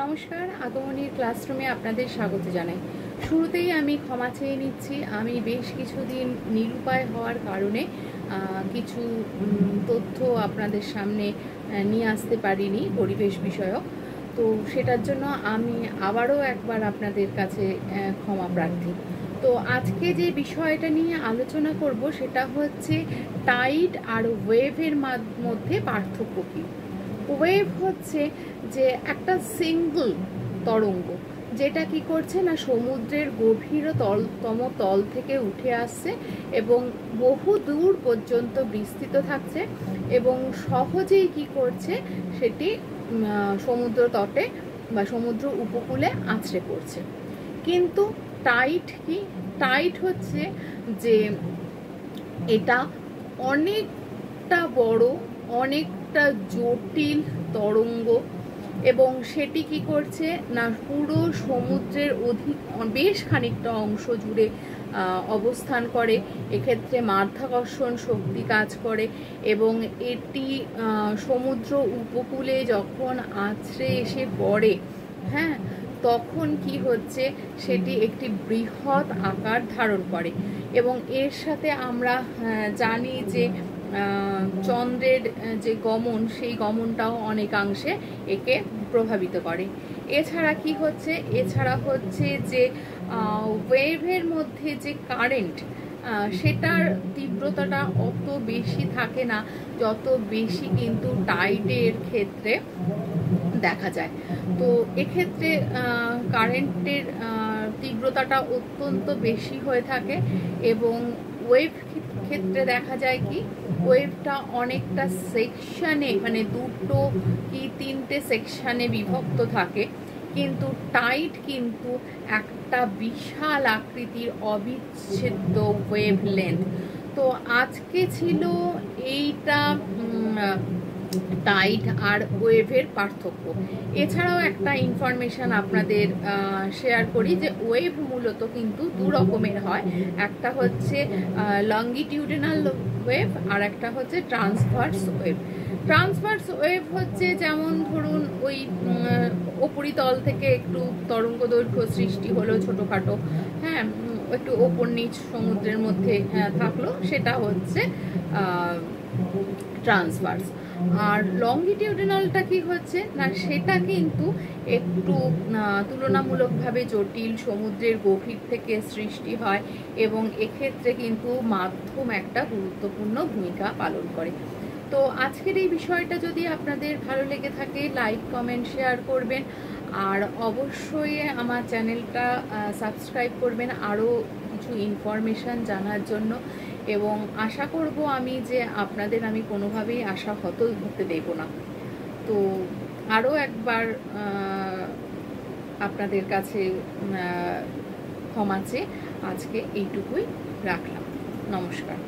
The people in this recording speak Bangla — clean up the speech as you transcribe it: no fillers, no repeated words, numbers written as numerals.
নমস্কার, আগমনীর ক্লাসরুমে আপনাদের স্বাগত জানাই। শুরুতেই আমি ক্ষমা চেয়ে নিচ্ছি। আমি বেশ কিছুদিন নিরুপায় হওয়ার কারণে কিছু তথ্য আপনাদের সামনে নিয়ে আসতে পারিনি পরিবেশ বিষয়ক। তো সেটার জন্য আমি আবারও একবার আপনাদের কাছে ক্ষমা প্রার্থী। তো আজকে যে বিষয়টা নিয়ে আলোচনা করব সেটা হচ্ছে টাইড আর ওয়েভের মধ্যে পার্থক্য কী। ওয়েভ হচ্ছে যে একটা সিঙ্গল তরঙ্গ, যেটা কি করছে না সমুদ্রের গভীরতম তল থেকে উঠে আসছে এবং বহু দূর পর্যন্ত বিস্তৃত থাকছে এবং সহজেই কি করছে সেটি সমুদ্র তটে বা সমুদ্র উপকূলে আছড়ে পড়ছে। কিন্তু টাইড কি? টাইড হচ্ছে যে এটা অনেকটা বড়, অনেকটা জটিল তরঙ্গ এবং সেটি কি করছে না পুরো সমুদ্রের বেশ খানিকটা অংশ জুড়ে অবস্থান করে। এক্ষেত্রে মাধ্যাকর্ষণ শক্তি কাজ করে এবং এটি সমুদ্র উপকূলে যখন আছড়ে এসে পড়ে, হ্যাঁ, তখন কি হচ্ছে সেটি একটি বৃহৎ আকার ধারণ করে এবং এর সাথে আমরা জানি যে চন্দ্রের যে গমন, সেই গমনটাও অনেকাংশে একে প্রভাবিত করে। এছাড়া কি হচ্ছে, এছাড়া হচ্ছে যে ওয়েভের মধ্যে যে কারেন্ট, সেটার তীব্রতাটা অত বেশি থাকে না যত বেশি কিন্তু টাইডের ক্ষেত্রে দেখা যায়। তো এক্ষেত্রে কারেন্টের তীব্রতাটা অত্যন্ত বেশি হয়ে থাকে এবং ওয়েভ ক্ষেত্রে দেখা যায় কি ওয়েভটা অনেকটা সেকশানে, মানে দুটো কি তিনটে সেকশানে বিভক্ত থাকে, কিন্তু টাইড কিন্তু একটা বিশাল আকৃতির অবিচ্ছেদ্য ওয়েভ লেন্থ। তো আজকে ছিল এইটা টাইড আর ওয়েভের পার্থক্য। এছাড়াও একটা ইনফরমেশন আপনাদের শেয়ার করি যে ওয়েভ মূলত কিন্তু দু রকমের হয়। একটা হচ্ছে লঙ্গিটিউডিনাল ওয়েভ আর একটা হচ্ছে ট্রান্সভার্স ওয়েভ। ট্রান্সভার্স ওয়েভ হচ্ছে যেমন ধরুন ওই উপরিতল থেকে একটু তরঙ্গ দৈর্ঘ্য সৃষ্টি হলো ছোটোখাটো, হ্যাঁ, একটু ওপর নিচ সমুদ্রের মধ্যে থাকলো, সেটা হচ্ছে ট্রান্সভার্স। আর লঙ্গিটিউডিনালটা কি হচ্ছে না সেটা কিন্তু একটু তুলনামূলকভাবে জটিল, সমুদ্রের গভীর থেকে সৃষ্টি হয় এবং এক্ষেত্রে কিন্তু মাধ্যম একটা গুরুত্বপূর্ণ ভূমিকা পালন করে। তো আজকের এই বিষয়টা যদি আপনাদের ভালো লেগে থাকে লাইক, কমেন্ট, শেয়ার করবেন আর অবশ্যই আমার চ্যানেলটা সাবস্ক্রাইব করবেন আরও কিছু ইনফরমেশান জানার জন্য। এবং আশা করব আমি যে আপনাদের আমি কোনোভাবেই আশাহত হতে দেব না। তো আরও একবার আপনাদের কাছে ক্ষমা চেয়ে আজকে এইটুকুই রাখলাম। নমস্কার।